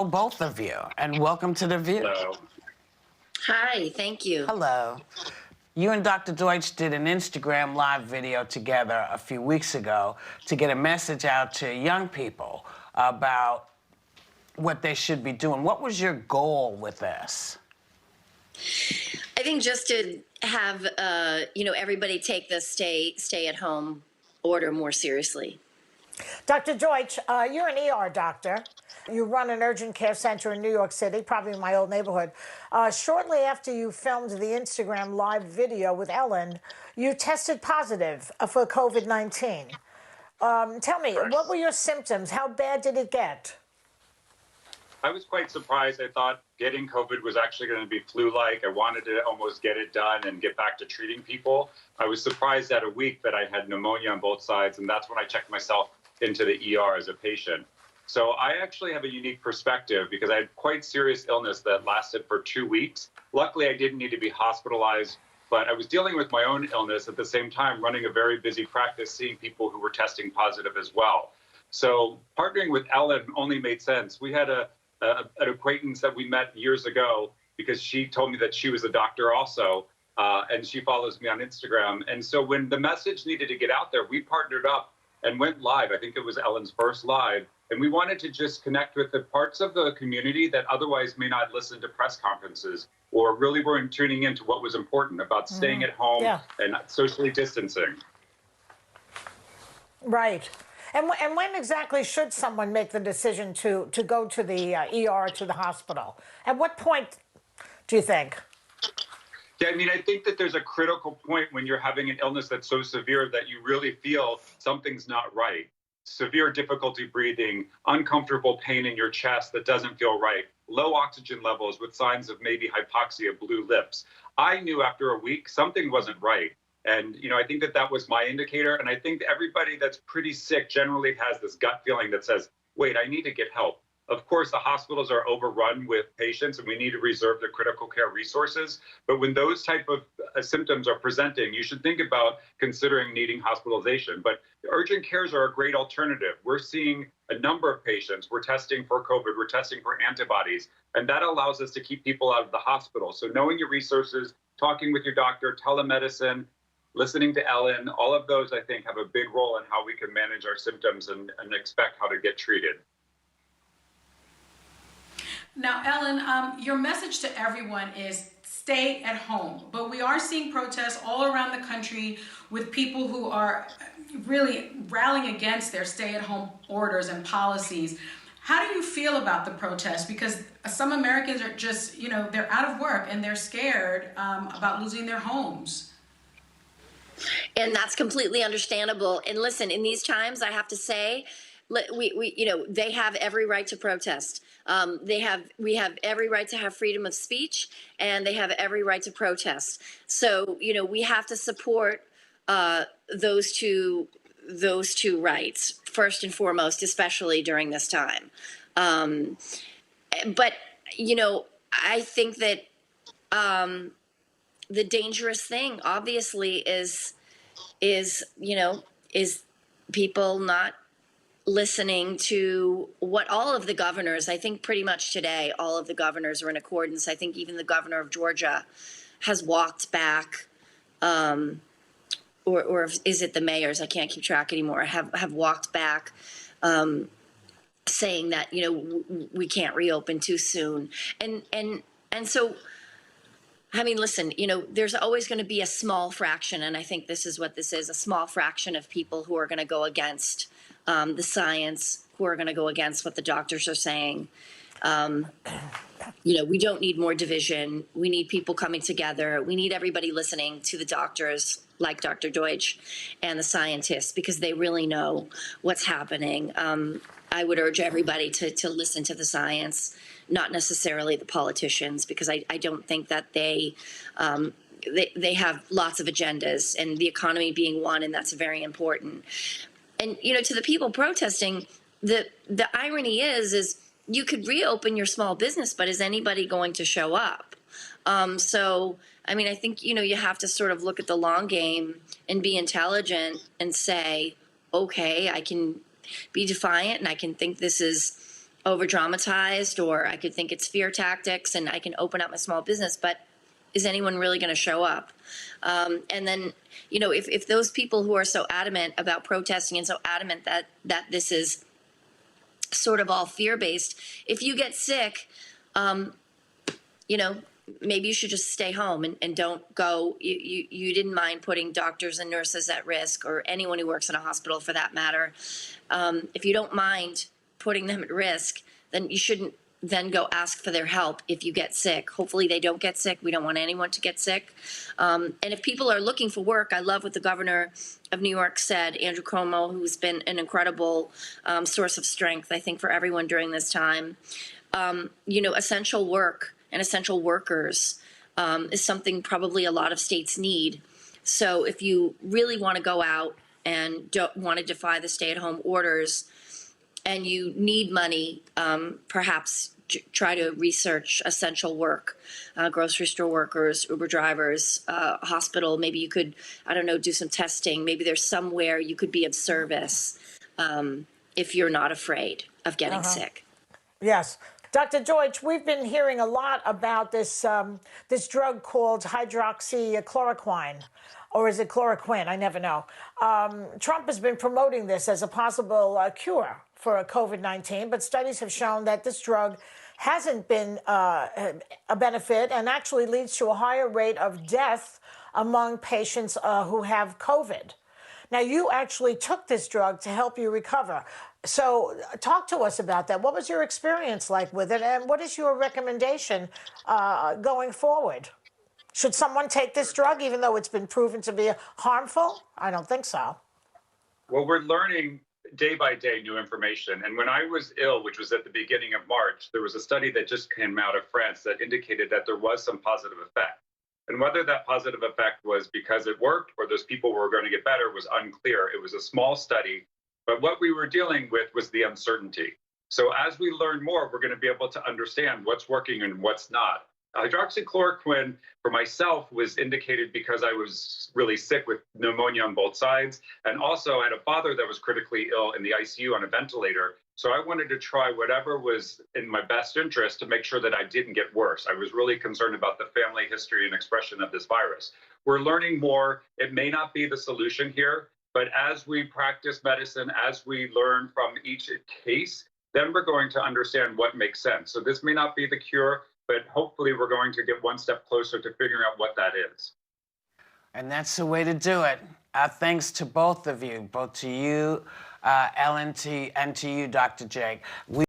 both of you, and welcome to The View. Hello. Hi, thank you. Hello. You and Dr. Deutsch did an Instagram live video together a few weeks ago to get a message out to young people about what they should be doing. What was your goal with this? I think just to have everybody take the stay at home order more seriously. Dr. Deutsch, you're an ER doctor. You run an urgent care center in New York City, probably in my old neighborhood. Shortly after you filmed the Instagram live video with Ellen, you tested positive for COVID-19. Tell me, what were your symptoms? How bad did it get? I was quite surprised. I thought getting COVID was actually going to be flu-like. I wanted to almost get it done and get back to treating people. I was surprised at a week that I had pneumonia on both sides, and that's when I checked myself into the ER as a patient. So I actually have a unique perspective because I had quite serious illness that lasted for 2 weeks. Luckily, I didn't need to be hospitalized, but I was dealing with my own illness at the same time, running a very busy practice, seeing people who were testing positive as well. So partnering with Ellen only made sense. We had an acquaintance that we met years ago because she told me that she was a doctor also, and she follows me on Instagram. And so when the message needed to get out there, we partnered up and went live. I think it was Ellen's first live. And we wanted to just connect with the parts of the community that otherwise may not listen to press conferences or really weren't tuning into what was important about staying at home and socially distancing. Right. And when exactly should someone make the decision to go to the ER, to the hospital? At what point do you think? Yeah, I mean, I think that there's a critical point when you're having an illness that's so severe that you really feel something's not right. Severe difficulty breathing, uncomfortable pain in your chest that doesn't feel right, low oxygen levels with signs of maybe hypoxia, blue lips. I knew after a week something wasn't right. And, I think that was my indicator. And I think everybody that's pretty sick generally has this gut feeling that says, wait, I need to get help. Of course, the hospitals are overrun with patients and we need to reserve the critical care resources. But when those type of symptoms are presenting, you should think about considering needing hospitalization. But urgent cares are a great alternative. We're seeing a number of patients. We're testing for COVID. We're testing for antibodies. And that allows us to keep people out of the hospital. So knowing your resources, talking with your doctor, telemedicine, listening to Ellen, all of those, I think, have a big role in how we can manage our symptoms and expect how to get treated. Now, Ellen, your message to everyone is stay at home. But we are seeing protests all around the country with people who are really rallying against their stay-at-home orders and policies. How do you feel about the protests? Because some Americans are just, they're out of work and they're scared about losing their homes. And that's completely understandable. And listen, in these times, I have to say, they have every right to protest. We have every right to have freedom of speech, and they have every right to protest. So, we have to support those two rights first and foremost, especially during this time. But I think that the dangerous thing, obviously, is people not listening to what all of the governors, I think pretty much today, all of the governors are in accordance. I think even the governor of Georgia has walked back, or is it the mayors? I can't keep track anymore. Have walked back, saying that, we can't reopen too soon. And so, I mean, listen, there's always going to be a small fraction, and I think this is what this is, a small fraction of people who are going to go against the science, who are going to go against what the doctors are saying. We don't need more division. We need people coming together. We need everybody listening to the doctors like Dr. Deutsch and the scientists because they really know what's happening. I would urge everybody to listen to the science, not necessarily the politicians, because I don't think that they have lots of agendas, and the economy being one, and that's very important. And, to the people protesting, the irony is you could reopen your small business, but is anybody going to show up? So, I mean, I think, you have to sort of look at the long game and be intelligent and say, okay, I can be defiant and I can think this is over dramatized, or I could think it's fear tactics and I can open up my small business, but is anyone really going to show up? And then, if those people who are so adamant about protesting and so adamant that this is sort of all fear-based, if you get sick, maybe you should just stay home and don't go. You didn't mind putting doctors and nurses at risk, or anyone who works in a hospital for that matter. If you don't mind putting them at risk, then you shouldn't then go ask for their help if you get sick. Hopefully they don't get sick. We don't want anyone to get sick. And if people are looking for work, I love what the governor of New York said, Andrew Cuomo, who's been an incredible source of strength, I think, for everyone during this time. Essential work and essential workers is something probably a lot of states need. So if you really want to go out and don't want to defy the stay-at-home orders, and you need money, perhaps try to research essential work, grocery store workers, Uber drivers, hospital. Maybe you could, I don't know, do some testing. Maybe there's somewhere you could be of service if you're not afraid of getting sick. Yes. Dr. Deutsch, we've been hearing a lot about this drug called hydroxychloroquine. Or is it chloroquine? I never know. Trump has been promoting this as a possible cure for COVID-19, but studies have shown that this drug hasn't been a benefit and actually leads to a higher rate of death among patients who have COVID. Now, you actually took this drug to help you recover. So talk to us about that. What was your experience like with it, and what is your recommendation going forward? Should someone take this drug even though it's been proven to be harmful? I don't think so. Well, we're learning day by day new information. And when I was ill, which was at the beginning of March, there was a study that just came out of France that indicated that there was some positive effect. And whether that positive effect was because it worked or those people were going to get better was unclear. It was a small study, but what we were dealing with was the uncertainty. So as we learn more, we're going to be able to understand what's working and what's not. Hydroxychloroquine for myself was indicated because I was really sick with pneumonia on both sides, and also I had a father that was critically ill in the ICU on a ventilator. So I wanted to try whatever was in my best interest to make sure that I didn't get worse. I was really concerned about the family history and expression of this virus. We're learning more. It may not be the solution here, but as we practice medicine, as we learn from each case, then we're going to understand what makes sense. So this may not be the cure, but hopefully we're going to get one step closer to figuring out what that is. And that's the way to do it. Thanks to both of you, both to you, Ellen, and to you, Dr. Jake.